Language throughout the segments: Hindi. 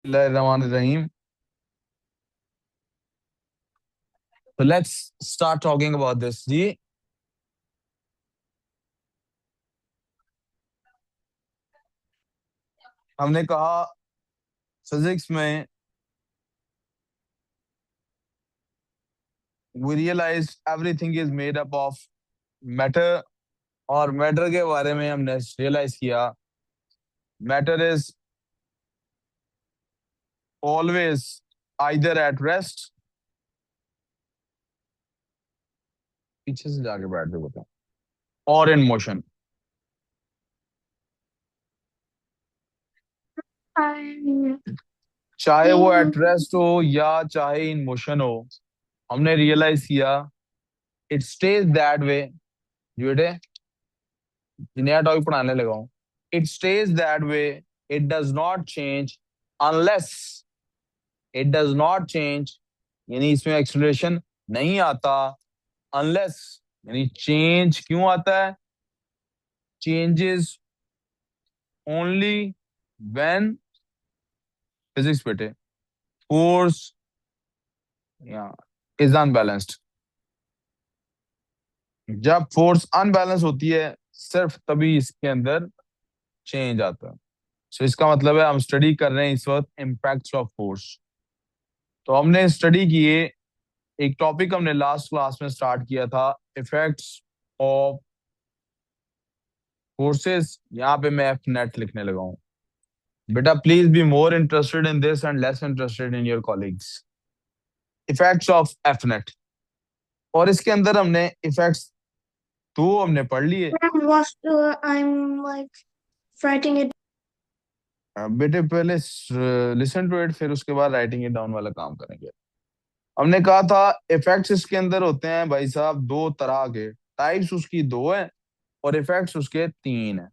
Bismillahirrahmanirrahim. So let's start talking about this जी. हमने कहा फिजिक्स में we realized everything is made up of matter और मैटर के बारे में हमने रियलाइज किया matter is always either at rest पीछे से जाके बैठ के बताओ और इन मोशन चाहे वो एट रेस्ट हो या चाहे इन मोशन हो हमने रियलाइज किया इट स्टेज दैट वे बेटे नया टॉपिक पढ़ाने लगा हूँ it stage that way it does not change unless it does not change यानी इसमें एक्सलेशन नहीं आता अनलेस यानी चेंज क्यों आता है चेंजेस ओनली व्हेन फिजिक्स बेटे फोर्स इज अनबैलेंस्ड जब फोर्स अनबैलेंस होती है सिर्फ तभी इसके अंदर चेंज आता है सो इसका मतलब है हम स्टडी कर रहे हैं इस वक्त इम्पैक्ट्स ऑफ फोर्स तो हमने स्टडी किए एक टॉपिक हमने लास्ट क्लास में स्टार्ट किया था इफेक्ट्स ऑफ फोर्सेस यहाँ पे मैं एफ नेट लिखने लगा हूँ बेटा please be more interested in this and less interested in your colleagues effects of F net और इसके अंदर हमने इफेक्ट्स दो हमने पढ़ लिए I'm like writing it. बेटे पहले लिसन टू इट फिर उसके बाद राइटिंग इट डाउन वाला काम करेंगे हमने कहा था इफेक्ट्स इसके अंदर होते हैं भाई साहब दो तरह के टाइप्स उसकी दो है और इफेक्ट्स उसके तीन है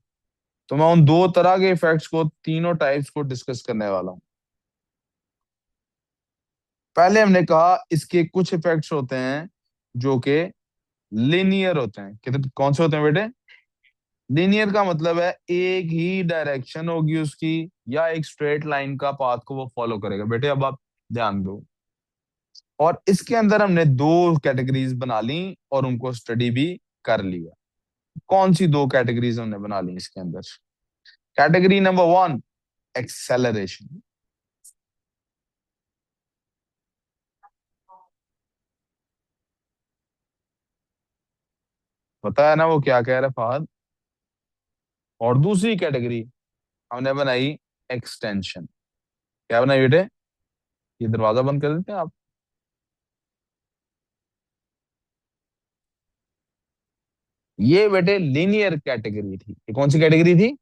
तो मैं उन दो तरह के इफेक्ट्स को तीनों टाइप्स को डिस्कस करने वाला हूं पहले हमने कहा इसके कुछ इफेक्ट्स होते हैं जो कि लिनियर होते हैं कितने कौन से होते हैं बेटे लिनियर का मतलब है एक ही डायरेक्शन होगी उसकी या एक स्ट्रेट लाइन का पाथ को वो फॉलो करेगा बेटे अब आप ध्यान दो और इसके अंदर हमने दो कैटेगरीज बना ली और उनको स्टडी भी कर लिया कौन सी दो कैटेगरीज हमने बना ली इसके अंदर कैटेगरी नंबर वन एक्सेलरेशन पता है ना वो क्या कह रहा है फहद और दूसरी कैटेगरी हमने बनाई एक्सटेंशन क्या बनाई बेटे ये दरवाजा बंद कर देते हैं आप ये बेटे लीनियर कैटेगरी थी ये कौन सी कैटेगरी थी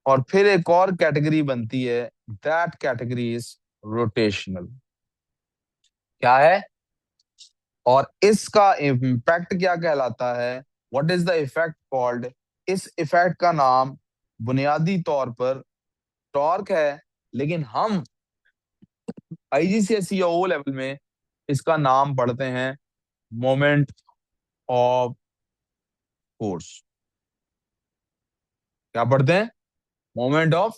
और फिर एक और कैटेगरी बनती है दैट कैटेगरी इज रोटेशनल क्या है और इसका इम्पैक्ट क्या कहलाता है what is the effect called इस इफेक्ट का नाम बुनियादी तौर पर टॉर्क है लेकिन हम आईजीसीएसई या ओ लेवल में इसका नाम पढ़ते हैं मोमेंट ऑफ फोर्स क्या पढ़ते हैं मोमेंट ऑफ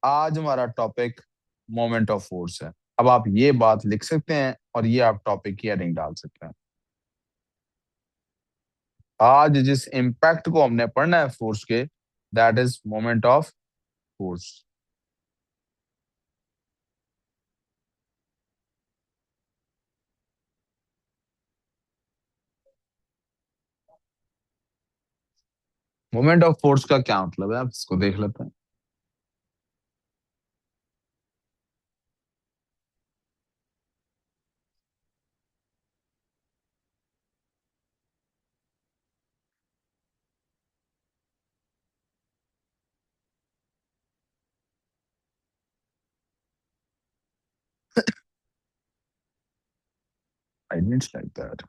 आज हमारा टॉपिक मोमेंट ऑफ फोर्स है अब आप ये बात लिख सकते हैं और ये आप टॉपिक की हेडिंग डाल सकते हैं आज जिस इम्पैक्ट को हमने पढ़ना है फोर्स के that is moment of force moment of force का क्या मतलब है आप इसको देख लेते हैं आई डिडंट लाइक दैट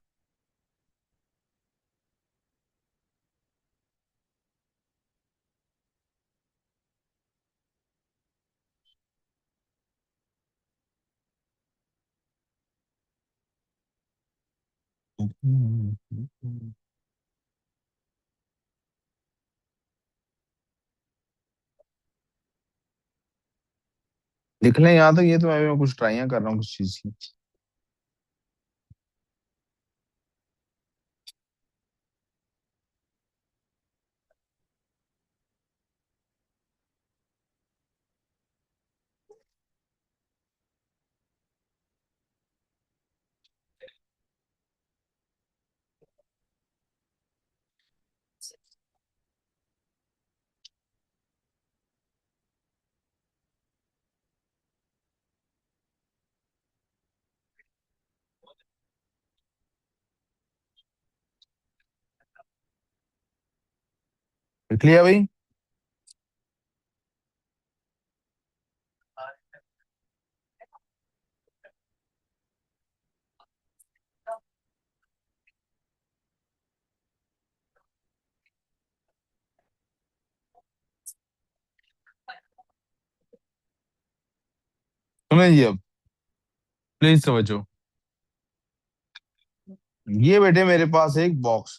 लिख लें यहाँ तक, ये तो मैं कुछ ट्राइयां कर रहा हूँ कुछ चीज की। लिख लिया भाई। सुनिए जी अब, प्लीज समझो। ये बेटे मेरे पास एक box,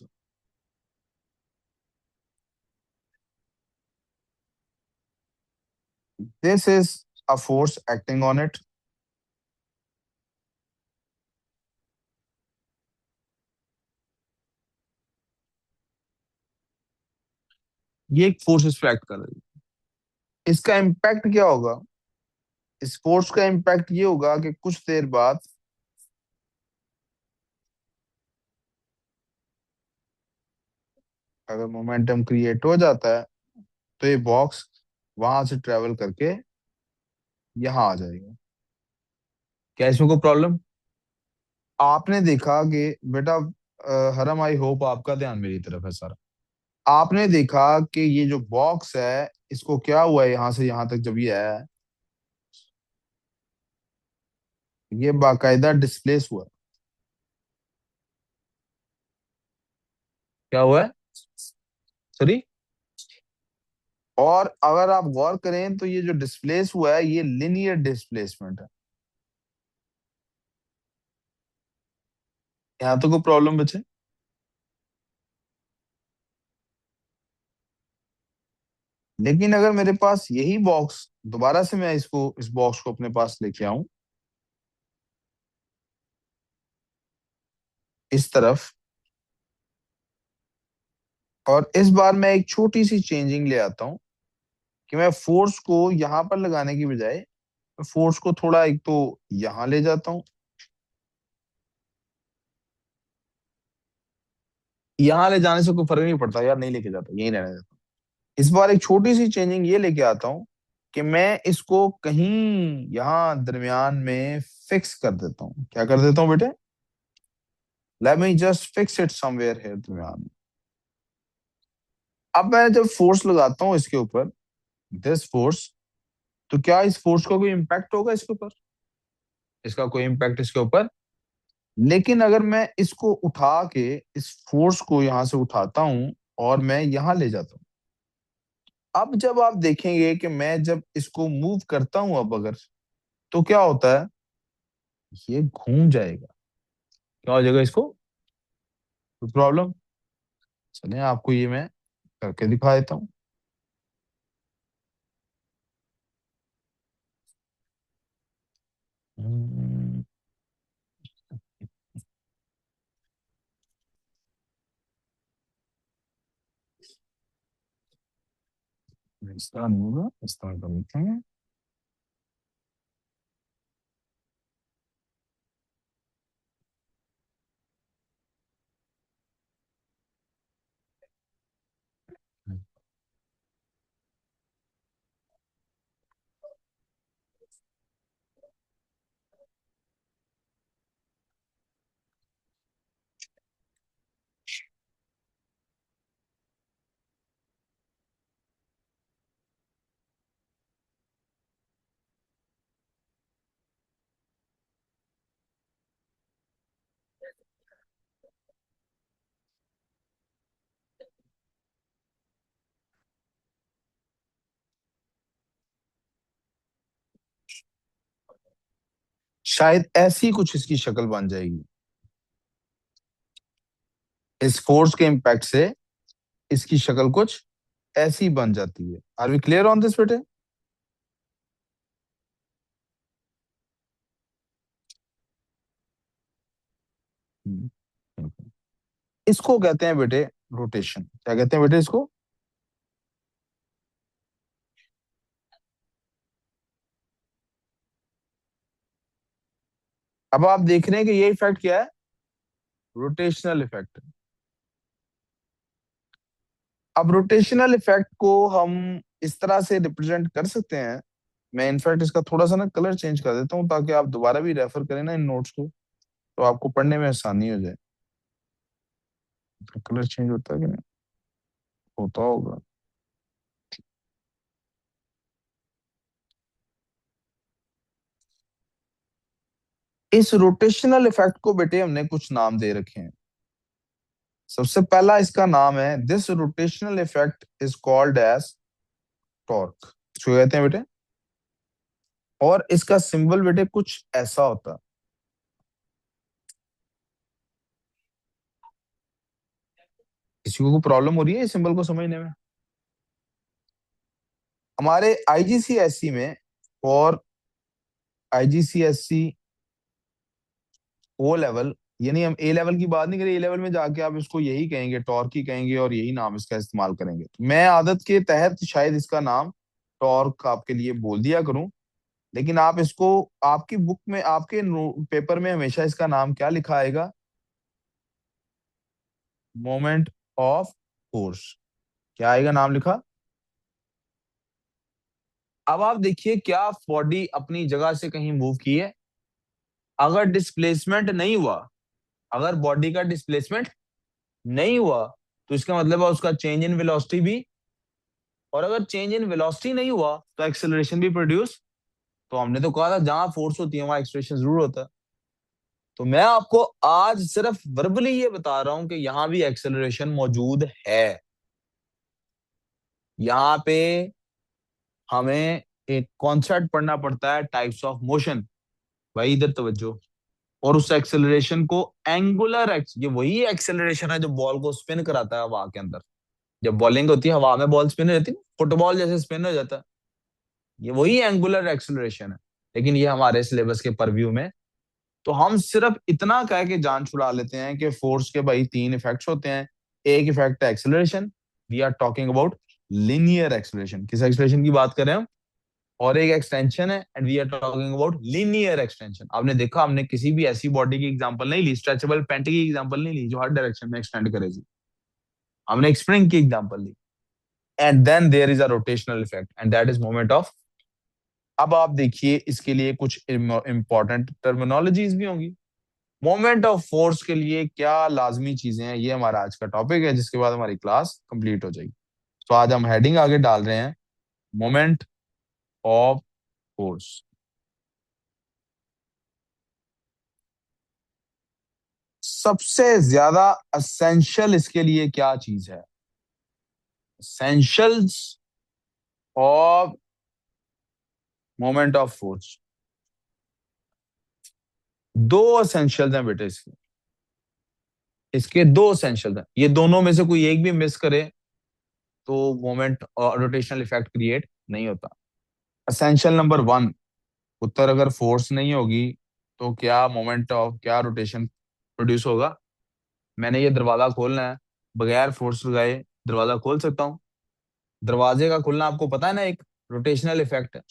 this is a force acting on it. ये एक फोर्स इस पे एक्ट कर रही है, इसका इम्पैक्ट क्या होगा? इस फोर्स का इम्पैक्ट ये होगा कि कुछ देर बाद अगर मोमेंटम क्रिएट हो जाता है तो ये बॉक्स वहां से ट्रेवल करके यहाँ आ जाएगा। क्या इसमें कोई प्रॉब्लम? आपने देखा कि बेटा, हरम, आई होप आपका ध्यान मेरी तरफ है सारा। आपने देखा कि ये जो बॉक्स है इसको क्या हुआ है, यहाँ से यहाँ तक जब ये आया है, ये बाकायदा डिस्प्लेस हुआ है। क्या हुआ है? सॉरी। और अगर आप गौर करें तो ये जो डिस्प्लेस हुआ है ये लिनियर डिस्प्लेसमेंट है। यहाँ तो कोई प्रॉब्लम बचे? लेकिन अगर मेरे पास यही बॉक्स, दोबारा से मैं इसको, इस बॉक्स को अपने पास लेके आऊं इस तरफ, और इस बार मैं एक छोटी सी चेंजिंग ले आता हूं कि मैं फोर्स को यहां पर लगाने की बजाय फोर्स को थोड़ा एक तो यहां ले जाता हूं। यहां ले जाने से कोई फर्क नहीं पड़ता यार, नहीं लेके जाता, यहीं रहने देता हूं। इस बार एक छोटी सी चेंजिंग ये लेके आता हूं कि मैं इसको कहीं यहां दरमियान में फिक्स कर देता हूं। क्या कर देता हूं बेटे? Let me just fix it somewhere here दरमियान में। अब मैं जब फोर्स लगाता हूं इसके ऊपर, दिस फोर्स, तो क्या इस फोर्स का कोई इम्पैक्ट होगा इसके ऊपर? इसका कोई इम्पैक्ट इसके ऊपर। लेकिन अगर मैं इसको उठा के, इस फोर्स को यहां से उठाता हूं और मैं यहां ले जाता हूं, अब जब आप देखेंगे कि मैं जब इसको मूव करता हूं अब अगर, तो क्या होता है, ये घूम जाएगा। क्या हो जाएगा इसको? प्रॉब्लम? चलिए आपको ये मैं करके दिखा देता हूँ। हम्म, इस तरह नहीं होगा, इस तरह कर लेते हैं। शायद ऐसी कुछ इसकी शक्ल बन जाएगी, इस फोर्स के इम्पैक्ट से इसकी शक्ल कुछ ऐसी बन जाती है। Are we clear on this बेटे? इसको कहते हैं बेटे रोटेशन। क्या कहते हैं बेटे इसको? अब आप देख रहे हैं कि ये इफेक्ट क्या है? Rotational effect. अब रोटेशनल इफेक्ट को हम इस तरह से रिप्रेजेंट कर सकते हैं। मैं इनफैक्ट इसका थोड़ा सा ना कलर चेंज कर देता हूँ ताकि आप दोबारा भी रेफर करें ना इन नोट्स को, तो आपको पढ़ने में आसानी हो जाए। कलर चेंज होता है कि नहीं? होता होगा। इस रोटेशनल इफेक्ट को बेटे हमने कुछ नाम दे रखे हैं। सबसे पहला इसका नाम है, this rotational effect is called as torque. इसको कहते हैं बेटे, और इसका सिंबल बेटे कुछ ऐसा होता है। किसी को प्रॉब्लम हो रही है इस सिंबल को समझने में? हमारे आईजीसीएससी में, और आईजीसीएससी ओ लेवल, यानी हम ए लेवल की बात नहीं करें, ए लेवल में जाके आप इसको यही कहेंगे, टॉर्क ही कहेंगे और यही नाम इसका इस्तेमाल करेंगे। तो मैं आदत के तहत शायद इसका नाम टॉर्क आपके लिए बोल दिया करूं, लेकिन आप इसको, आपकी बुक में, आपके पेपर में हमेशा इसका नाम क्या लिखा आएगा? Moment of force. क्या आएगा नाम लिखा? अब आप देखिए, क्या बॉडी अपनी जगह से कहीं मूव की है? अगर डिस्प्लेसमेंट नहीं हुआ, अगर बॉडी का डिस्प्लेसमेंट नहीं हुआ, तो इसका मतलब है उसका चेंज इन वेलोसिटी भी, और अगर चेंज इन वेलोसिटी नहीं हुआ तो एक्सेलरेशन भी प्रोड्यूस। तो हमने तो कहा था जहां फोर्स होती है वहां एक्सेलरेशन जरूर होता है। तो मैं आपको आज सिर्फ वर्बली ये बता रहा हूं कि यहां भी एक्सेलरेशन मौजूद है। यहाँ पे हमें एक कॉन्सेप्ट पढ़ना पड़ता है, टाइप्स ऑफ मोशन। भाई इधर तवज्जो। और उस एक्सेलरेशन को एंगुलर ये वही एक्सेलरेशन है जो बॉल को स्पिन कराता है हवा के अंदर। जब बॉलिंग होती है हवा में, बॉल स्पिन हो जाती है, फुटबॉल जैसे स्पिन हो जाता है, ये वही एंगुलर एक्सेलरेशन है। लेकिन ये हमारे सिलेबस के परव्यू में, तो हम सिर्फ इतना कह के जान छुड़ा लेते हैं कि फोर्स के भाई तीन इफेक्ट्स होते हैं। एक इफेक्ट है acceleration, we are talking about linear acceleration. किस एक्सेलरेशन की बात कर रहे हैं हम? और एक एक्सटेंशन है, and we are talking about linear extension. आपने देखा, हमने किसी भी ऐसी बॉडी की एग्जांपल नहीं ली, स्ट्रेचेबल पैंट की एग्जांपल नहीं ली जो हर डायरेक्शन में एक्सटेंड करेगी। हमने एक स्प्रिंग की एग्जांपल ली। And then there is a rotational effect, and that is moment of. अब आप देखिए, इसके लिए कुछ इंपॉर्टेंट टर्मिनोलॉजीज भी होंगी। मोमेंट ऑफ फोर्स के लिए क्या लाजमी चीजें हैं, ये हमारा आज का टॉपिक है, जिसके बाद हमारी क्लास कंप्लीट हो जाएगी। तो आज हम हेडिंग आगे डाल रहे हैं, मोमेंट ऑफ फोर्स। सबसे ज्यादा असेंशियल इसके लिए क्या चीज है? Essentials of moment of force. दो एसेंशियल्स हैं बेटे इसके। इसके दो एसेंशियल्स हैं, ये दोनों में से कोई एक भी मिस करे तो मोमेंट और रोटेशनल इफेक्ट क्रिएट नहीं होता। एसेंशियल नंबर वन, उत्तर अगर फोर्स नहीं होगी तो क्या मोमेंट ऑफ, क्या रोटेशन प्रोड्यूस होगा? मैंने ये दरवाजा खोलना है, बगैर फोर्स लगाए दरवाजा खोल सकता हूँ? दरवाजे का खुलना आपको पता है ना, एक रोटेशनल इफेक्ट है।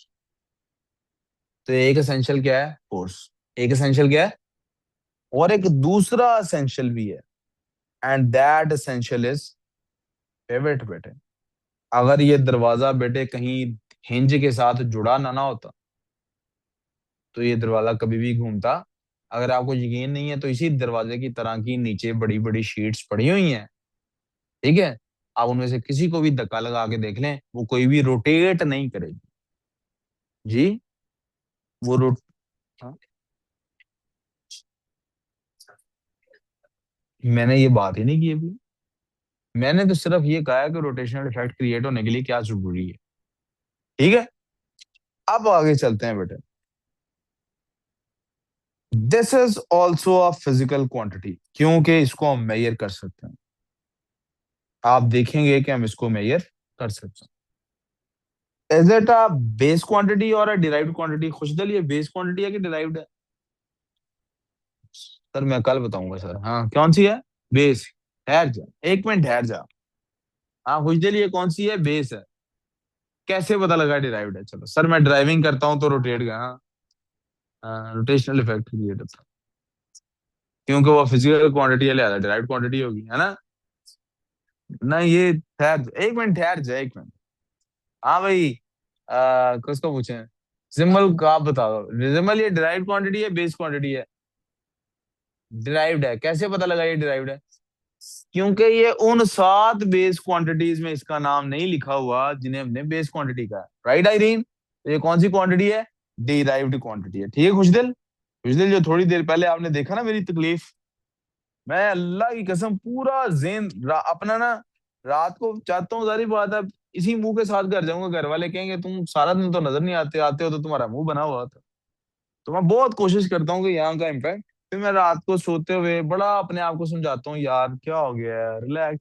तो एक एसेंशियल क्या है? फोर्स। एक एसेंशियल क्या है? और एक दूसरा एसेंशियल भी है, and that essential is pivot बेटे। अगर ये दरवाजा बेटे कहीं हिंज के साथ जुड़ा ना होता तो ये दरवाजा कभी भी घूमता। अगर आपको यकीन नहीं है तो इसी दरवाजे की तरह की नीचे बड़ी बड़ी शीट्स पड़ी हुई हैं, ठीक है? आप उनमें से किसी को भी धक्का लगा के देख लें, वो कोई भी रोटेट नहीं करेगी। जी, वो रोट हाँ? मैंने ये बात ही नहीं की अभी। मैंने तो सिर्फ ये कहा है कि रोटेशनल इफेक्ट क्रिएट होने के लिए क्या जरूरी है। ठीक है, अब आगे चलते हैं बेटे। This is also a physical quantity, क्योंकि इसको हम मेजर कर सकते हैं। आप देखेंगे कि हम इसको मेजर कर सकते हैं। Is it a base quantity और अ डिराइव्ड क्वांटिटी? खुशदल, ये बेस क्वांटिटी है कि डिराइव्ड है? सर मैं कल बताऊंगा सर। हाँ, कौन सी है? बेस। ठहर जा, 1 मिनट ठहर जा। हाँ कुछ देर, ये कौन सी है, बेस है। कैसे पता लगा डिराइव्ड है? चलो सर, मैं ड्राइविंग करता हूँ तो रोटेट का, हाँ रोटेशनल इफेक्ट क्रिएट होता है, क्योंकि वो फिजिकल क्वांटिटी ले आता है, डिराइव्ड क्वांटिटी होगी, है ना। ना ये ठहर, 1 मिनट ठहर जा, 1 मिनट। हाँ भाई, किसको पूछे? सिंबल का आप बताओ, सिंबल ये डिराइव्ड क्वांटिटी है, बेस क्वांटिटी है? डिराइव्ड है। कैसे पता लगा ये डिराइव्ड है? क्योंकि ये उन 7 बेस क्वांटिटीज में इसका नाम नहीं लिखा हुआ जिन्हें हमने बेस क्वांटिटी कहा, राइट आइरीन? तो ये कौन सी क्वांटिटी है? डिराइव्ड क्वांटिटी है, ठीक है खुशदिल। खुशदिल, जो थोड़ी देर पहले आपने देखा ना मेरी तकलीफ, मैं अल्लाह की कसम पूरा अपना ना, रात को चाहता हूँ, सारी बात है, इसी मुंह के साथ घर जाऊंगा, घर वाले कहेंगे तुम सारा दिन तो नजर नहीं आते, आते हो तो तुम्हारा मुंह बना हुआ था। तो मैं बहुत कोशिश करता हूँ कि यहाँ का इम्पैक्ट, फिर मैं रात को सोते हुए बड़ा अपने आप को समझाता हूँ, यार क्या हो गया है, रिलैक्स,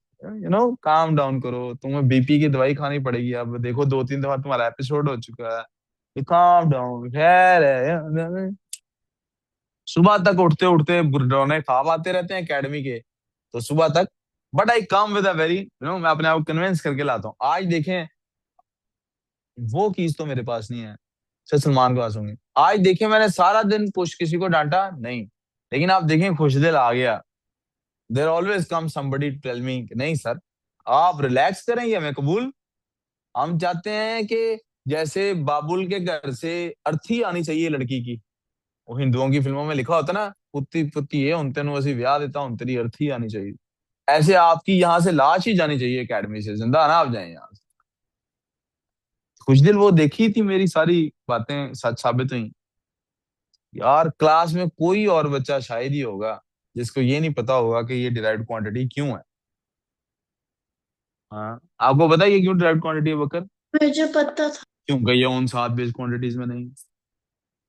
काम डाउन करो, तुम्हें बीपी की दवाई खानी पड़ेगी, अब देखो 2-3 दफा तुम्हारा एपिसोड हो चुका है, काम डाउन, खैर है। सुबह तक उठते उठते डरौने ख्वाब आते रहते हैं एकेडमी के, तो सुबह तक, but I come with a very मैं अपने आप को कन्विंस करके लाता हूँ। आज देखें, वो चीज तो मेरे पास नहीं है, सर सलमान के पास होंगी। आज देखें, मैंने सारा दिन कुछ किसी को डांटा नहीं, लेकिन आप देखें खुशदिल आ गया, there always come somebody tell me, नहीं सर आप रिलैक्स करें, ये हमें कबूल। हम चाहते हैं कि जैसे बाबुल के घर से अर्थी आनी चाहिए लड़की की, वो हिंदुओं की फिल्मों में लिखा होता ना, पुत्ती पुत्ती है उन तेन वैसी ब्याह देता हूं, तेरी अर्थी आनी चाहिए, ऐसे आपकी यहाँ से लाश ही जानी चाहिए एकेडमी से, जिंदा ना आप जाए यहाँ से। कुछ दिन वो देखी थी, मेरी सारी बातें सच साबित हुई। यार क्लास में कोई और बच्चा शायद ही होगा जिसको ये नहीं पता होगा कि ये डिराइव्ड क्वांटिटी क्यों है। हाँ आपको पता है ये क्यों डिराइव्ड क्वांटिटी है बकर? मुझे पता था। क्यों गई है उन 7 बेस क्वांटिटीज में नहीं?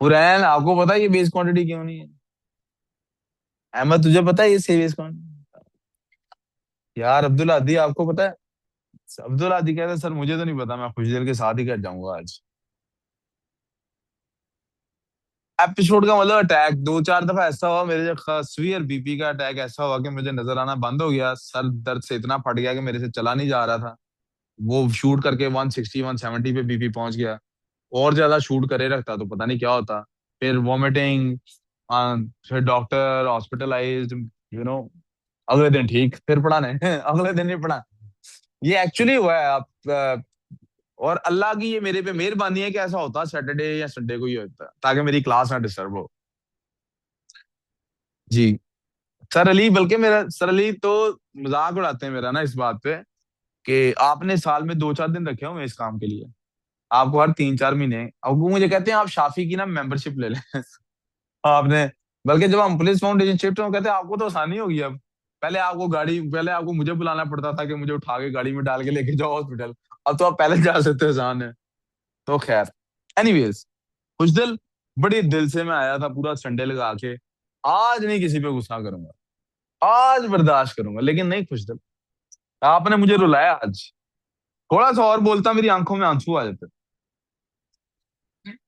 हुरैन आपको पता है ये बेस क्वांटिटी क्यों नहीं है? अहमद तुझे पता है ये से बेस क्वांटिटी? यार अब्दुल आदि आपको पता है? अब्दुल आदि कहता है सर मुझे तो नहीं पता, मैं खुश दिल के साथ ही कर जाऊंगा आज। एपिसोड का मतलब अटैक 2-4 दफा ऐसा हुआ मेरे, जो सीवियर बीपी का अटैक ऐसा हुआ कि मुझे नजर आना बंद हो गया, सर दर्द से इतना फट गया कि मेरे से चला नहीं जा रहा था। वो शूट करके 160-170 पे बीपी पहुंच गया, और ज्यादा शूट करे रखता तो पता नहीं क्या होता। फिर वॉमिटिंग, फिर डॉक्टर, हॉस्पिटलाइज्ड, यू नो अगले दिन ठीक, फिर पढ़ाने अगले दिन ही पढ़ा। ये एक्चुअली हुआ है आप, और अल्लाह की ये मेरे पे मेहरबानी है कि ऐसा होता सैटरडे या संडे को ही होता, ताकि मेरी क्लास ना डिस्टर्ब हो। जी। सर अली, बल्कि मेरा सर अली तो मजाक उड़ाते हैं मेरा ना इस बात पे, कि आपने साल में 2-4 दिन रखे हुए इस काम के लिए, आपको हर 3-4 महीने, अब वो मुझे कहते हैं आप शाफी की ना मेंबरशिप ले लें आपने, बल्कि जब हम पुलिस फाउंडेशन शिफ्ट हो कहते हैं आपको तो आसानी होगी अब, पहले आपको मुझे बुलाना पड़ता था कि मुझे उठा के गाड़ी में डाल के लेके जाओ हॉस्पिटल, अब तो आप पहले जा सकते हो, आसान है। तो खैर, एनीवेज, कुछ दिल, बड़ी दिल से मैं आया था पूरा संडे लगा के, आज नहीं किसी पे गुस्सा करूंगा, आज बर्दाश्त करूंगा, लेकिन नहीं खुश दिल, आपने मुझे रुलाया आज, थोड़ा सा और बोलता मेरी आंखों में आंसू आ जाते।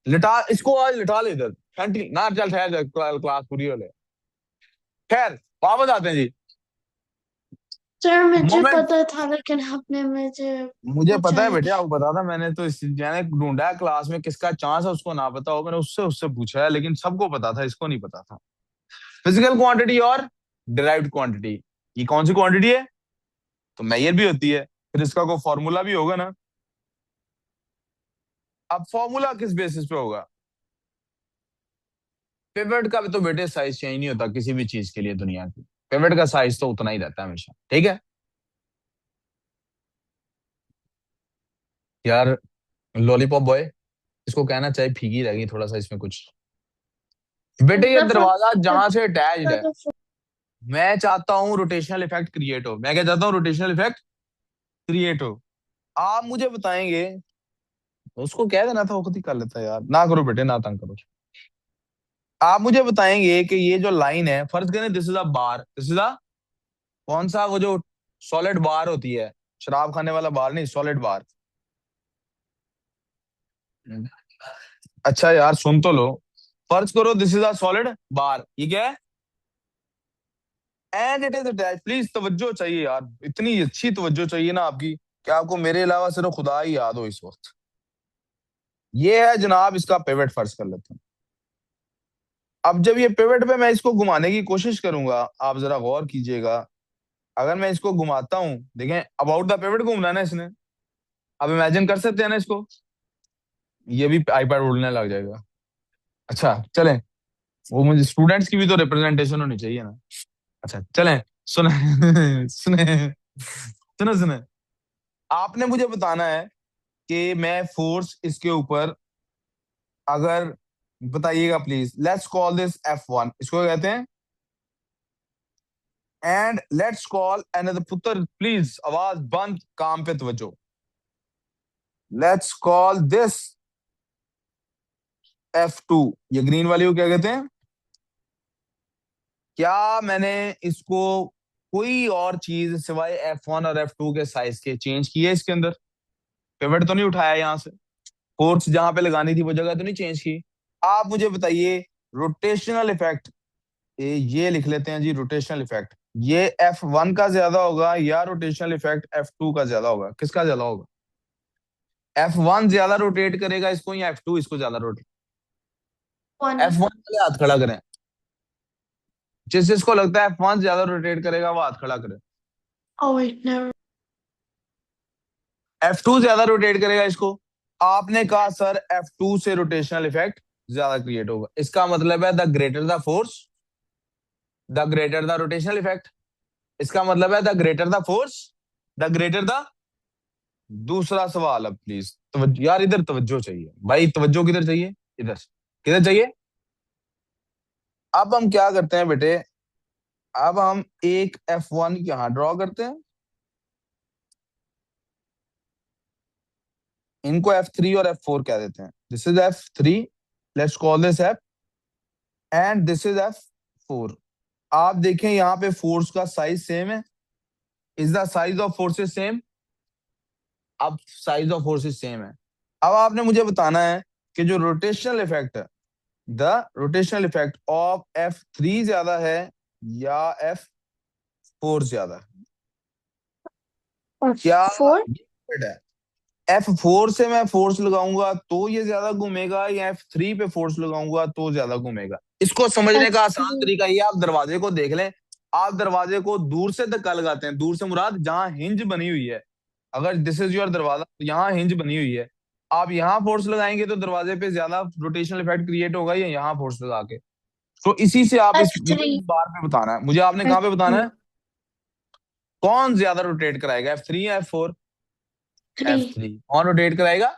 लिटा इसको, आज लिटा ले इधर, फैंटी ना, चल ठहर जा, क्लास पूरी हो ले। खैर, वापस आते हैं जी। सर मुझे मोमेंट, पता था लेकिन आपने मुझे मुझे पूछा पता है है। बेटे, आपको पता था, मैंने तो मैंने ढूंढा है क्लास में किसका चांस है उसको ना पता हो, मैंने उससे उससे पूछा है, लेकिन सबको पता था, इसको नहीं पता था। फिजिकल क्वांटिटी और डिराइव्ड क्वांटिटी, ये कौन सी क्वांटिटी है? तो मेजर भी होती है, फिर इसका कोई फॉर्मूला भी होगा ना। अब फॉर्मूला किस बेसिस पे होगा? पिवट का भी तो बेटे साइज चेंज नहीं होता किसी भी चीज के लिए दुनिया की, पिवट का साइज तो उतना ही रहता है हमेशा, ठीक है। यार लॉलीपॉप बॉय, इसको कहना चाहे फीकी रहेगी थोड़ा सा इसमें कुछ। बेटे ये दफा दरवाजा जहां से अटैच्ड है, दफा मैं चाहता हूँ रोटेशनल इफेक्ट क्रिएट हो, मैं क्या चाहता हूँ, रोटेशनल इफेक्ट क्रिएट हो। आप मुझे बताएंगे, उसको कह देना था वो खुद ही कर लेता यार, ना करो बेटे, ना तंग करो। आप मुझे बताएंगे कि ये जो लाइन है, फर्ज करें this is a bar, this is a, कौन सा वो जो सॉलिड बार होती है, शराब खाने वाला बार नहीं, सॉलिड बार। अच्छा यार सुन तो लो, फर्ज करो दिस इज अ सॉलिड बार, ये क्या है? And it is attach. Please तवज्जो चाहिए यार, इतनी अच्छी तवज्जो चाहिए ना आपकी कि आपको मेरे अलावा सिर्फ खुदा ही याद हो इस वक्त। ये है जनाब इसका पिवट, फर्ज कर लेते हैं। अब जब ये पिवट पे मैं इसको घुमाने की कोशिश करूंगा, आप जरा गौर कीजिएगा। अगर मैं इसको घुमाता हूं, देखें अबाउट द पिवट घूमना है ना इसने। अब इमेजिन कर सकते हैं ना इसको, ये भी आईपैड उड़ने लग जाएगा। अच्छा चलें, वो मुझे स्टूडेंट्स की भी तो रिप्रेजेंटेशन होनी चाहिए ना। अच्छा चलें, सुने सुने सुने सुने। आपने मुझे बताना है कि मैं फोर्स इसके ऊपर, अगर, बताइएगा please. Let's call this F1, इसको क्या कहते हैं? एंड लेट्स कॉल अनदर, पुत्र प्लीज आवाज बंद, काम पे तवज्जो। लेट्स कॉल दिस F2, ये ग्रीन वाली को क्या कहते हैं? क्या मैंने इसको कोई और चीज सिवाय F1 और F2 के साइज के चेंज किए इसके अंदर? पिवट तो नहीं उठाया यहाँ से, फोर्स जहां पे लगानी थी वो जगह तो नहीं चेंज की? आप मुझे बताइए, रोटेशनल इफेक्ट, ये लिख लेते हैं जी, रोटेशनल इफेक्ट, ये F1 का ज्यादा होगा या रोटेशनल इफेक्ट F2 का ज्यादा होगा? किसका ज्यादा होगा? F1 ज्यादा रोटेट करेगा इसको या F2 इसको ज्यादा रोटेट? वन। F1 वाले हाथ खड़ा करें, जिस जिसको लगता है F1 ज्यादा रोटेट करेगा वो हाथ खड़ा करें। Oh wait, never. F2 ज्यादा रोटेट करेगा इसको। आपने कहा सर F2 से रोटेशनल इफेक्ट ज्यादा क्रिएट होगा, इसका मतलब है the greater the force the greater the rotational effect. इसका मतलब है the greater the force the greater the. दूसरा सवाल, अब प्लीज यार इधर तवज्जो चाहिए भाई, तवज्जो किधर चाहिए? इधर, किधर चाहिए? अब हम क्या करते हैं बेटे, अब हम एक F1 यहां ड्रॉ करते हैं, इनको F3 और F4 कह देते हैं। This is F3, let's call this F, and this is F4। आप देखें यहाँ पे फोर्स का साइज सेम है। Is the size of forces same? अब साइज ऑफ फोर्सेस सेम है। अब आपने मुझे बताना है कि जो रोटेशनल इफेक्ट है, the rotational effect of F3 ज्यादा है या F4 ज्यादा है? क्या फोर। ये है? F4 से मैं फोर्स लगाऊंगा तो ये ज्यादा घूमेगा या F3 पे फोर्स लगाऊंगा तो ज्यादा घूमेगा? इसको समझने का आसान F3. तरीका ये, आप दरवाजे को देख लें। आप दरवाजे को दूर से धक्का लगाते हैं, दूर से मुराद जहां हिंज बनी हुई है। अगर दिस इज योर दरवाजा, तो यहाँ हिंज बनी हुई है, आप यहाँ फोर्स लगाएंगे तो दरवाजे पे ज्यादा रोटेशनल इफेक्ट क्रिएट होगा या यहाँ फोर्स लगा के? तो इसी से आप इस, मुझे F3. इस बार पे बताना है, मुझे आपने कहाँ पे बताना है, F3. कौन ज्यादा रोटेट कराएगा, F3 या F4? 3. F3 कौन रोटेट कराएगा?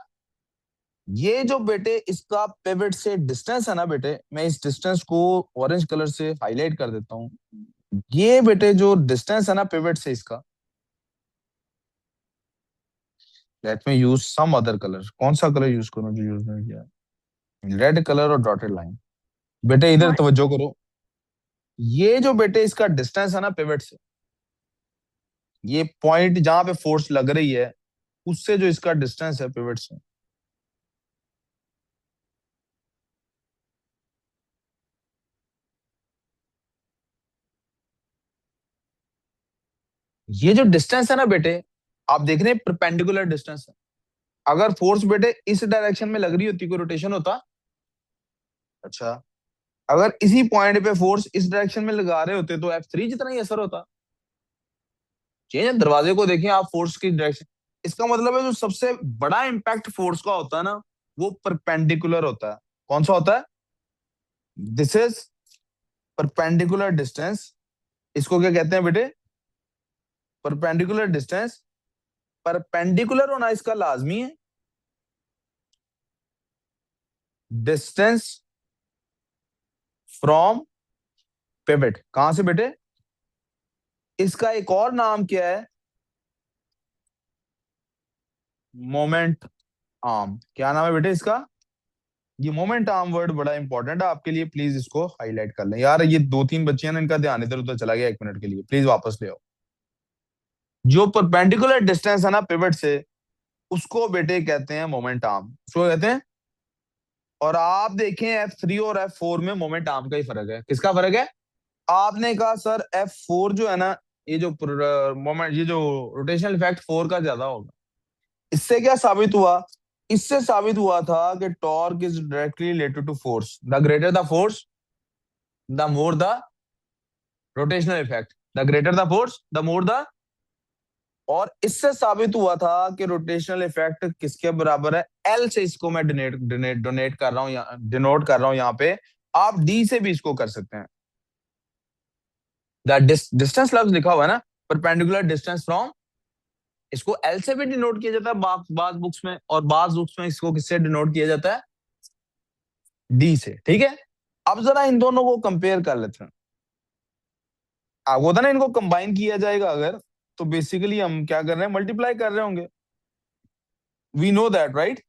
ये जो बेटे इसका पिवट से डिस्टेंस है ना बेटे, मैं इस डिस्टेंस को ऑरेंज कलर से हाईलाइट कर देता हूँ। ये बेटे जो डिस्टेंस है ना पिवट से इसका, let me use some other colour. कौन सा कलर यूज करूं जो यूज नहीं किया? रेड कलर और डॉटेड लाइन। बेटे इधर What? तवज्जो करो, ये जो बेटे इसका डिस्टेंस है ना पिवट से, ये पॉइंट जहां पे फोर्स लग रही है उससे जो इसका डिस्टेंस है पिवट से, ये जो डिस्टेंस है ना बेटे, आप देख रहे हैं परपेंडिकुलर डिस्टेंस है। अगर फोर्स बेटे इस डायरेक्शन में लग रही होती, कोई रोटेशन होता? अच्छा, अगर इसी पॉइंट पे फोर्स इस डायरेक्शन में लगा रहे होते तो F3 जितना ही असर होता। चेंज, दरवाजे को देखिए आप, फोर्स की डायरेक्शन, इसका मतलब है जो सबसे बड़ा इंपैक्ट फोर्स का होता है ना, वो परपेंडिकुलर होता है। कौन सा होता है? This is perpendicular distance. इसको क्या कहते हैं बेटे? Perpendicular distance. परपेंडिकुलर होना इसका लाजमी है। डिस्टेंस फ्रॉम पिवट, कहां से बेटे? इसका एक और नाम क्या है? Moment arm. क्या नाम है बेटे इसका? ये मोमेंट आर्म वर्ड बड़ा इंपॉर्टेंट है आपके लिए, प्लीज इसको हाईलाइट कर लें। यार ये दो तीन बच्चे हैं ना, इनका ध्यान इधर उधर चला गया, एक मिनट के लिए प्लीज वापस ले आओ। जो परपेंडिकुलर डिस्टेंस है ना पिवट से, उसको बेटे कहते हैं मोमेंट आर्म, उसको कहते हैं। और आप देखें F3 और F4 में मोमेंट आर्म का ही फर्क है। किसका फर्क है? आपने कहा सर F4 जो है ना, ये जो मोमेंट, ये जो रोटेशनल इफेक्ट 4 का ज्यादा होगा। इससे क्या साबित हुआ? इससे साबित हुआ था कि torque is directly related to force. The greater the force, the more the rotational effect. The greater the force, the more the. और इससे साबित हुआ था कि रोटेशनल इफेक्ट किसके बराबर है? एल से इसको मैं डोनेट कर रहा हूं, डिनोट कर रहा हूं यहाँ पे। आप डी से भी इसको कर सकते हैं। द डिस्टेंस लफ्ज लिखा हुआ है ना, परपेंडिकुलर डिस्टेंस फ्रॉम, इसको एल से भी डिनोट किया जाता है बाज बुक्स में, और बाज बुक्स में इसको किससे डिनोट किया जाता है? डी से। ठीक है, अब जरा इन दोनों को कंपेयर कर लेते हैं। आपको होता ना, इनको कंबाइन किया जाएगा अगर, तो बेसिकली हम क्या कर रहे हैं? मल्टीप्लाई कर रहे होंगे। We know that, right?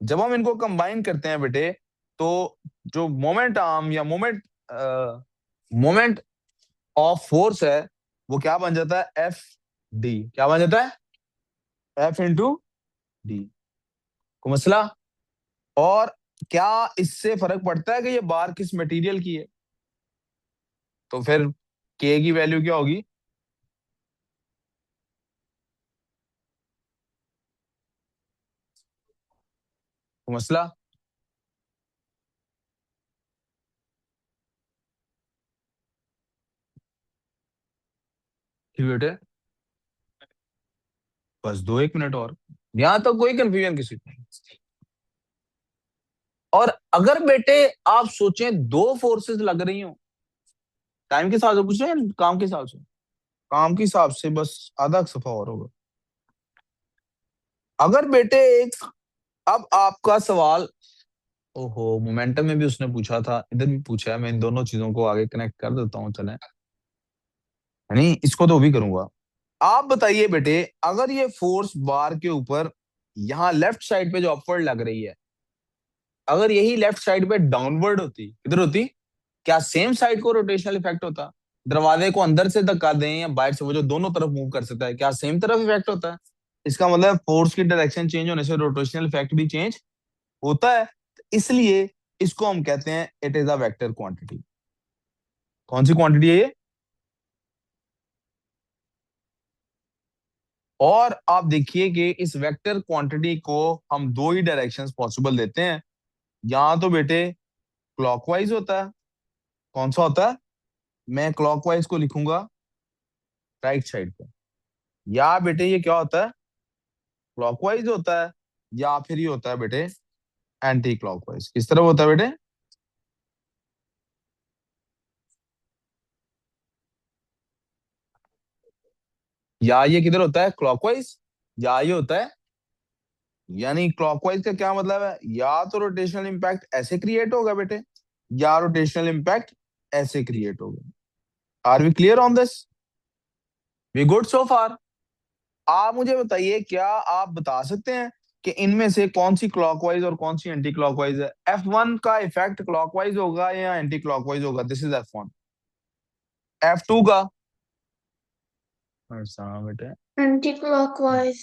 जब हम इनको कंबाइन करते हैं बेटे, तो जो मोमेंट आर्म या मोमेंट ऑफ फोर्स है, वो क्या बन जाता है? F D. क्या बन जाता है? F into D. को मसला? और क्या इससे फर्क पड़ता है कि ये बार किस मटेरियल की है? तो फिर के की वैल्यू क्या होगी? को मसला? ठीक बेटे, बस दो एक मिनट और, यहां तक कोई कंफ्यूजन किसी को नहीं। और अगर बेटे आप सोचें दो फोर्सेस लग रही हो, टाइम के हिसाब से पूछ रहे हैं, काम के हिसाब से? काम के हिसाब से बस आधा सफा और होगा। अगर बेटे एक, अब आपका सवाल, ओहो, मोमेंटम में भी उसने पूछा था, इधर भी पूछा है, मैं इन दोनों चीजों को आगे कनेक्ट कर देता हूँ, चले। नहीं, इसको तो भी करूंगा। आप बताइए बेटे, अगर ये फोर्स बार के ऊपर यहाँ लेफ्ट साइड पे जो अपवर्ड लग रही है, अगर यही लेफ्ट साइड पे डाउनवर्ड होती, किधर होती? क्या सेम साइड को रोटेशनल इफेक्ट होता? दरवाजे को अंदर से धक्का दें या बाहर से, वो जो दोनों तरफ मूव कर सकता है, क्या सेम तरफ इफेक्ट होता है? इसका मतलब फोर्स की डायरेक्शन चेंज होने से रोटेशनल इफेक्ट भी चेंज होता है। इसलिए इसको हम कहते हैं it is a vector quantity. कौन सी क्वांटिटी है ये? और आप देखिए कि इस वेक्टर क्वांटिटी को हम दो ही डायरेक्शंस पॉसिबल देते हैं। यहां तो बेटे क्लॉकवाइज होता है। कौन सा होता है? मैं क्लॉकवाइज को लिखूंगा राइट साइड पे। या बेटे ये क्या होता है? क्लॉकवाइज होता है। या फिर ये होता है बेटे एंटी क्लॉकवाइज। किस तरह होता है बेटे? या ये किधर होता है? क्लॉकवाइज। या ये होता है, यानी क्लॉकवाइज का क्या मतलब है? या तो रोटेशनल इंपैक्ट ऐसे क्रिएट होगा बेटे, या रोटेशनल इंपैक्ट ऐसे क्रिएट होगा। Are we clear on this? We good so far? आप मुझे बताइए, क्या आप बता सकते हैं कि इनमें से कौन सी क्लॉकवाइज और कौन सी एंटी क्लॉकवाइज है? F1 का इफेक्ट क्लॉकवाइज होगा या एंटी क्लॉकवाइज होगा? This is F1। F2 का? अच्छा बेटे, Anti-clockwise.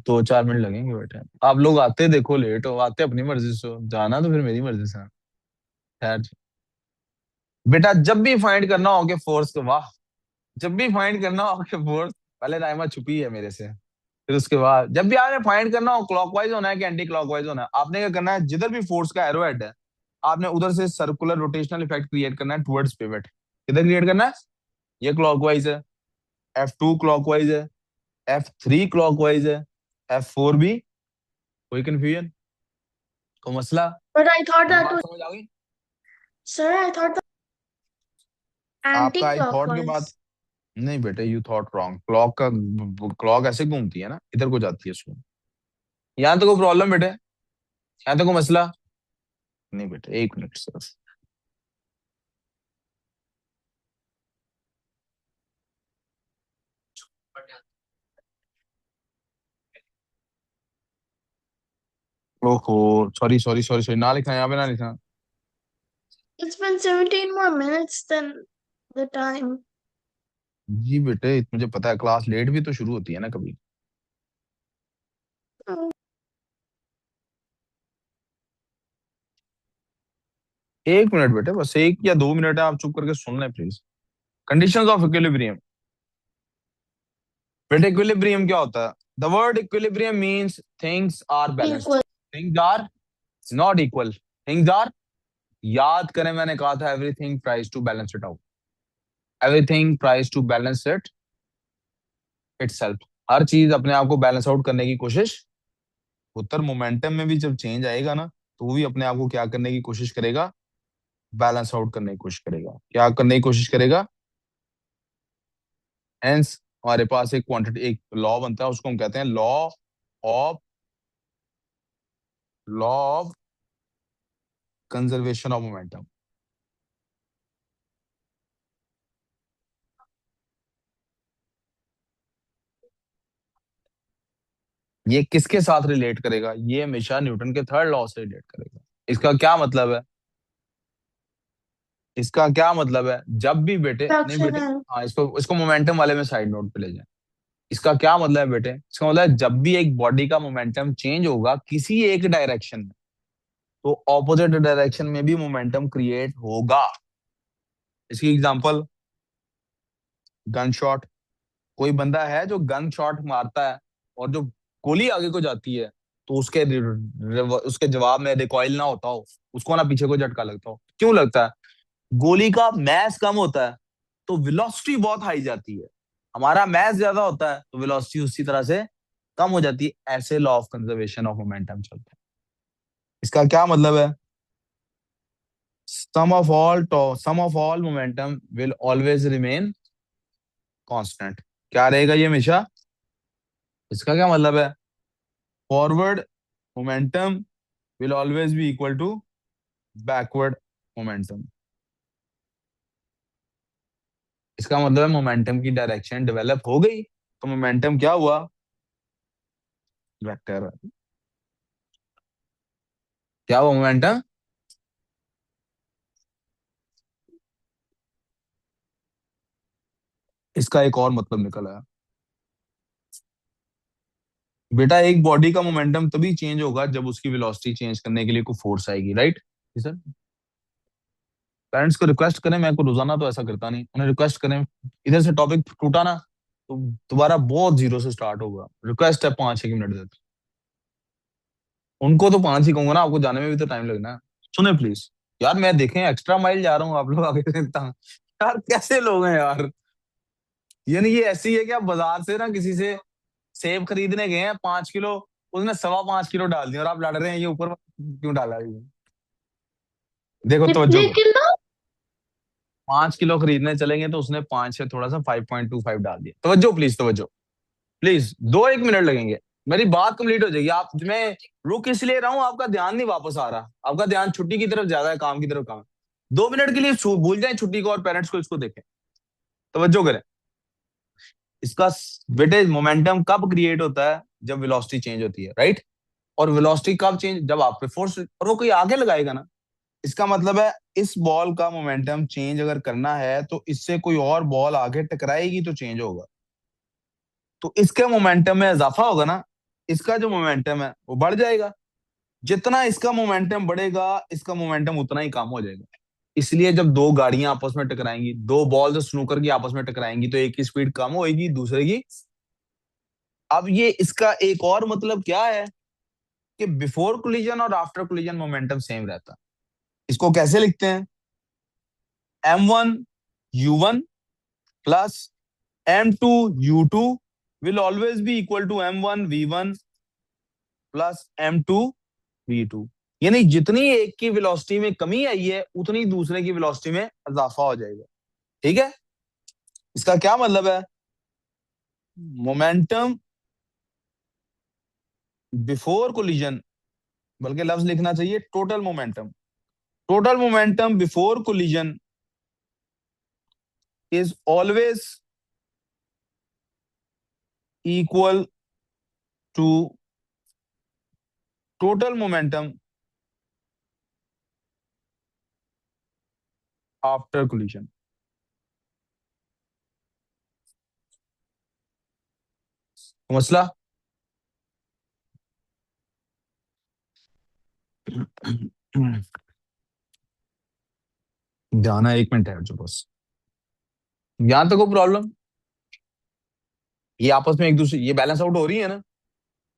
2-4 मिनट लगेंगे बेटे। आप लोग आते देखो लेट हो, आते अपनी मर्जी से हो, जाना तो फिर मेरी मर्जी से है। खैर बेटा, जब भी फाइंड करना हो कि फोर्स को, वाह, जब भी फाइंड करना हो कि फोर्स, पहले राइमा छुपी है मेरे से, फिर उसके बाद जब भी आपने फाइंड करना हो क्लॉकवाइज होना है कि एंटी क्लॉकवाइज होना है, आपने क्या करना है? जिधर भी फोर्स का एरो हेड है, आपने उधर से सर्कुलर रोटेशनल इफेक्ट क्रिएट करना है टुवर्ड्स पिवट। किधर क्रिएट करना है? ये क्लॉकवाइज है, F2 क्लॉकवाइज है, F3 क्लॉकवाइज है, F4 भी। कोई कंफ्यूजन? कोई मसला? But I thought ये that बात was, समझ आ गई? sir, I thought that आपका आई थॉट के बाद, anti-clockwise. नहीं बेटे, यू थॉट रॉन्ग। क्लॉक ऐसे घूमती है ना, इधर को जाती है उसको। यहाँ तो कोई प्रॉब्लम बेटे? यहाँ तो कोई मसला नहीं बेटे, एक मिनट सिर्फ। ओहो, सॉरी सॉरी सॉरी सॉरी, ना लिखा, यहाँ पे ना लिखा। It's been 17 more minutes than the time. जी बेटे, मुझे पता है, क्लास लेट भी तो शुरू होती है ना कभी। Oh, एक मिनट बेटे, बस 1 या 2 मिनट है, आप चुप करके सुन लें प्लीज। Conditions of equilibrium. बेटे इक्विलिब्रियम क्या होता है? The word equilibrium means things are balanced, equal. Things are not equal, things are, याद करें मैंने कहा था everything tries to balance it out, everything tries to balance it itself. हर चीज अपने आप को बैलेंस आउट करने की कोशिश। उत्तर मोमेंटम में भी जब चेंज आएगा ना, तो वो भी अपने आप को क्या करने की कोशिश करेगा? बैलेंस आउट करने की कोशिश करेगा। क्या करने की कोशिश करेगा? हेंस हमारे पास एक क्वांटिटी, एक लॉ बनता है, उसको हम कहते हैं of law of conservation of momentum. ये किसके साथ रिलेट करेगा? ये हमेशा न्यूटन के थर्ड लॉ से रिलेट करेगा। इसका क्या मतलब है? इसका क्या मतलब है? जब भी बेटे, नहीं बेटे, Fractional. हाँ, इसको इसको मोमेंटम वाले में साइड नोट पे ले जाए। इसका क्या मतलब है बेटे? इसका मतलब है जब भी एक बॉडी का मोमेंटम चेंज होगा किसी एक डायरेक्शन में, तो ऑपोजिट डायरेक्शन में भी मोमेंटम क्रिएट होगा। इसकी एग्जांपल, गन शॉट। कोई बंदा है जो गन शॉट मारता है, और जो गोली आगे को जाती है, तो उसके जवाब में रिकॉइल ना होता हो, उसको ना पीछे को झटका लगता हो। क्यों लगता है? गोली का मैस कम होता है, तो वेलोसिटी बहुत हाई जाती है। हमारा मैस ज्यादा होता है, तो वेलोसिटी उसी तरह से कम हो जाती है। ऐसे law of conservation of momentum चलता है। इसका क्या मतलब है? Sum of all momentum will always remain constant. क्या रहेगा ये हमेशा? इसका क्या मतलब है? Forward momentum will always be equal to backward momentum. इसका मतलब है मोमेंटम की डायरेक्शन डेवलप हो गई, तो मोमेंटम क्या हुआ? वेक्टर। क्या हुआ मोमेंटम? इसका एक और मतलब निकल आया। बेटा एक बॉडी का मोमेंटम तभी चेंज होगा जब उसकी वेलोसिटी चेंज करने के लिए कोई फोर्स आएगी, राइट? जी सर। पेरेंट्स को रिक्वेस्ट करें, मैं को रोजाना तो ऐसा करता नहीं, उन्हें रिक्वेस्ट करें। इधर से टॉपिक टूटा ना, तो दोबारा बहुत जीरो से स्टार्ट होगा। रिक्वेस्ट है 5-6 मिनट देते। उनको तो 5 ही कहूंगा ना, आपको जाने में भी तो टाइम लगना है। सुने प्लीज। यार मैं देखें एक्स्ट्रा माइल जा रहा हूँ, आप लोग आगे से इतना। यार कैसे लोग हैं यार? यानी ये ऐसी है कि आप बाजार से ना किसी से सेब खरीदने गए हैं 5 किलो, उसने 5.25 किलो डाल दिया, और आप लड़ रहे हैं ये ऊपर क्यों डाला है ये? देखो तवज्जो कितने करो। किलो? 5 किलो खरीदने चलेंगे तो उसने 5 से थोड़ा सा 5.25 डाल दिया। तवज्जो प्लीज, तवज्जो प्लीज, 2-1 मिनट लगेंगे, मेरी बात कंप्लीट हो जाएगी। आप, मैं रुक इसलिए रहा हूँ, आपका ध्यान नहीं वापस आ रहा, आपका ध्यान छुट्टी की तरफ ज्यादा है, काम की तरफ कम है। 2 मिनट के लिए भूल जाए छुट्टी को और पेरेंट्स को, इसको देखें, तवज्जो करें। इसका बेटे मोमेंटम कब क्रिएट होता है? जब वेलोसिटी चेंज होती है, राइट? और वेलोसिटी कब चेंज? जब आप पे फोर्स, और वो कोई आगे लगाएगा ना। इसका मतलब है इस बॉल का मोमेंटम चेंज अगर करना है, तो इससे कोई और बॉल आगे टकराएगी तो चेंज होगा। तो इसके मोमेंटम में इजाफा होगा ना, इसका जो मोमेंटम है वो बढ़ जाएगा। जितना इसका मोमेंटम बढ़ेगा, इसका मोमेंटम उतना ही कम हो जाएगा। इसलिए जब दो गाड़ियां आपस में टकराएंगी, दो बॉल जो स्नूकर की आपस में टकराएंगी, तो एक की स्पीड कम होगी, दूसरे की। अब ये इसका एक और मतलब क्या है, कि बिफोर कोलिजन और आफ्टर कोलिजन मोमेंटम सेम रहता है। इसको कैसे लिखते हैं? m1 u1 plus m2 u2 will always be equal to m1 v1 plus m2 v2। यानी जितनी एक की वेलोसिटी में कमी आई है, उतनी दूसरे की वेलोसिटी में इजाफा हो जाएगा। ठीक है? इसका क्या मतलब है? मोमेंटम बिफोर कोलिजन, बल्कि लफ्ज लिखना चाहिए total momentum. Total momentum before collision is always equal to total momentum after collision. मसला। ध्यान है, 1 मिनट है जो बस। यहां तक को प्रॉब्लम, ये आपस में एक दूसरे ये बैलेंस आउट हो रही है ना।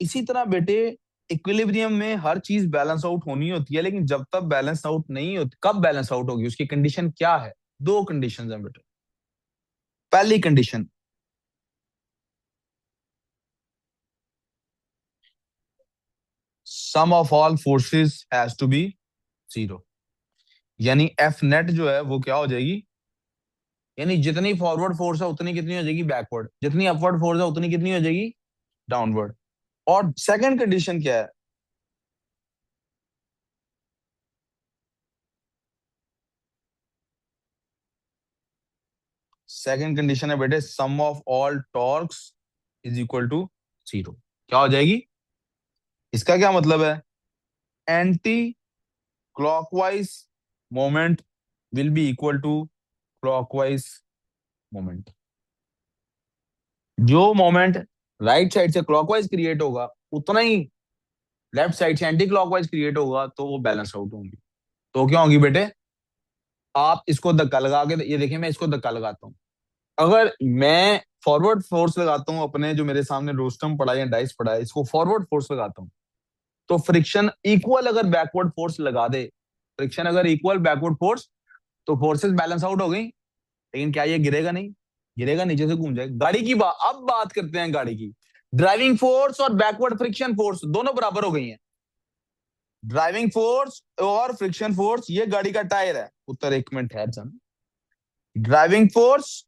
इसी तरह बेटे इक्विलिब्रियम में हर चीज बैलेंस आउट होनी होती है, लेकिन जब तक बैलेंस आउट नहीं होती, कब बैलेंस आउट होगी उसकी कंडीशन क्या है? 2 कंडीशन है बेटे। पहली condition, sum of all forces has to be 0, यानी एफ नेट जो है वो क्या हो जाएगी, यानी जितनी फॉरवर्ड फोर्स है उतनी कितनी हो जाएगी बैकवर्ड, जितनी अपवर्ड फोर्स है उतनी कितनी हो जाएगी डाउनवर्ड। और सेकंड कंडीशन क्या है? सेकंड कंडीशन है बेटे, sum of all torques is equal to 0। क्या हो जाएगी? इसका क्या मतलब है? Anti clockwise moment will be equal to clockwise moment. जो मोमेंट राइट साइड से क्लॉकवाइज क्रिएट होगा उतना ही लेफ्ट साइड से एंटी क्लॉकवाइज क्रिएट होगा, तो वो बैलेंस आउट होंगी। तो क्या होगी बेटे? आप इसको धक्का लगा के ये देखिए, मैं इसको धक्का लगाता हूँ। अगर मैं फॉरवर्ड फोर्स लगाता हूँ अपने जो मेरे सामने रोस्टम पड़ा है या डाइस पड़ा है, इसको फॉरवर्ड फोर्स लगाता हूँ, तो फ्रिक्शन इक्वल अगर बैकवर्ड फोर्स लगा दे, फ्रिक्शन अगर इक्वल बैकवर्ड फोर्स, तो फोर्सेस बैलेंस आउट हो गई। लेकिन क्या ये गिरेगा नहीं? गिरेगा, नीचे से घूम जाएगा। गाड़ी की बात अब बात करते हैं गाड़ी की। ड्राइविंग फोर्स और बैकवर्ड फ्रिक्शन फोर्स दोनों बराबर हो गई हैं। ड्राइविंग फोर्स और फ्रिक्शन फोर्स, ये गाड़ी का टायर है। उत्तर 1 मिनट ठहर जाना। ड्राइविंग फोर्स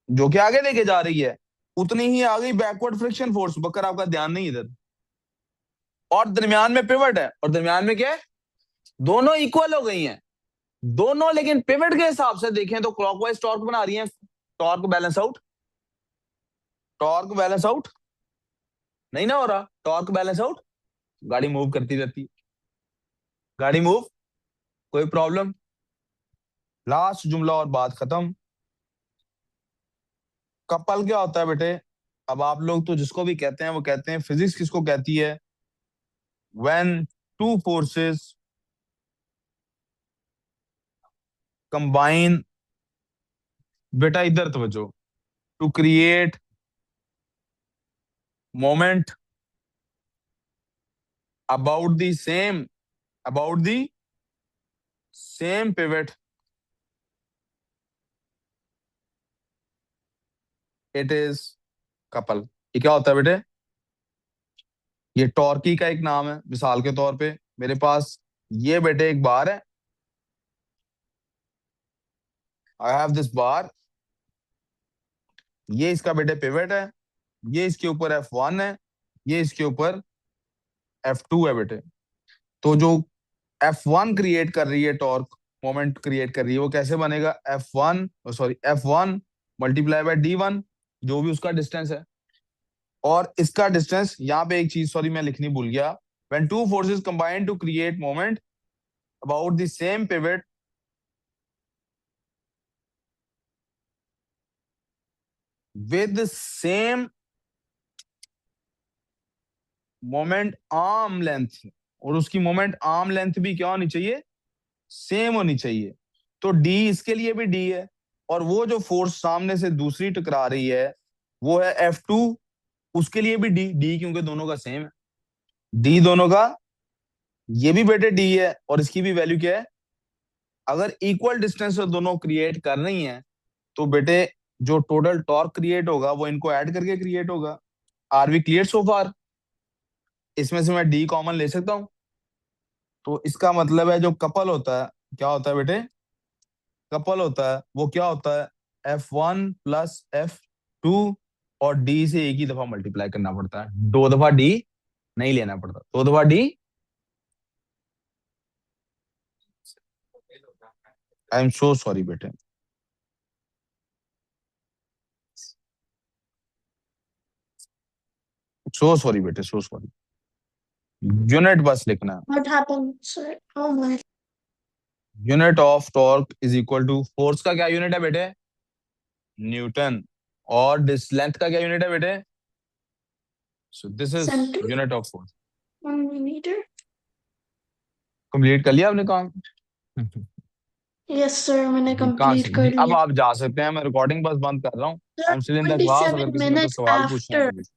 जो कि आगे लेके जा रही है, उतनी ही आ गई बैकवर्ड फ्रिक्शन फोर्स। बकर आपका ध्यान नहीं इधर। और दरमियान में पिवट है, और दरमियान में क्या है? दोनों इक्वल हो गई हैं दोनों, लेकिन पिवट के हिसाब से देखें तो क्लॉकवाइज टॉर्क बना रही है। Torque balance out, torque balance out नहीं ना हो रहा। टॉर्क बैलेंस आउट, गाड़ी मूव करती रहती है, गाड़ी मूव, कोई प्रॉब्लम। लास्ट जुमला और बात खत्म। कपल क्या होता है बेटे? अब आप लोग तो जिसको भी कहते हैं वो कहते हैं, फिजिक्स किसको कहती है? व्हेन टू फोर्सेस कंबाइन, बेटा इधर तवज्जो, to create moment about the same, about the same pivot, it is couple. ये क्या होता है बेटे? ये टॉर्की का एक नाम है। मिसाल के तौर पे मेरे पास ये बेटे एक बार है, आई हैव दिस बार, ये इसका बेटे पिवट है, ये इसके ऊपर F1 है, ये इसके ऊपर F2 है बेटे। तो जो F1 क्रिएट कर रही है टॉर्क, मोमेंट क्रिएट कर रही है, वो कैसे बनेगा? F1 मल्टीप्लाई बाय D1, जो भी उसका डिस्टेंस है। और इसका डिस्टेंस, यहाँ पे एक चीज सॉरी मैं लिखनी भूल गया, when two forces combine to create moment about the same pivot with same moment arm length, और उसकी मोमेंट आर्म लेंथ भी क्या होनी चाहिए? सेम होनी चाहिए। तो डी इसके लिए भी डी है, और वो जो फोर्स सामने से दूसरी टकरा रही है वो है F2, उसके लिए भी डी, डी क्योंकि दोनों का सेम है। डी दोनों का, ये भी बेटे डी है, और इसकी भी वैल्यू क्या है? अगर इक्वल डिस्टेंस से दोनों क्रिएट कर रही हैं, तो बेटे जो टोटल टॉर्क क्रिएट होगा वो इनको ऐड करके क्रिएट होगा। आर वी क्लियर सो फार? इसमें से मैं डी कॉमन ले सकता हूं। तो इसका मतलब है जो कपल होता है, क्या होता है बेटे? कपल होता है वो क्या होता है? F1 प्लस F2, और डी से एक ही दफा मल्टीप्लाई करना पड़ता है, 2 दफा डी नहीं लेना पड़ता, 2 दफा D. I am so sorry बेटे, सो सॉरी बेटे, सो सॉरी। यूनिट बस लिखना है। What happened, sir? Oh my. Unit of torque is equal to, force का क्या यूनिट है बेटे? न्यूटन। और डिस लेंथ का क्या यूनिट है बेटे? So this is Center. Unit of force. 1 millimeter. Complete कर लिया आपने काम? Yes, sir. मैंने जी कहाँ कंप्लीट से जी, कर अब लिया. आप जा सकते हैं, मैं रिकॉर्डिंग बस बंद कर रहा हूँ। Sir, I am still in the class, अगर 27 किसी ने कोई minutes सवाल पूछना है after. तो पूछे।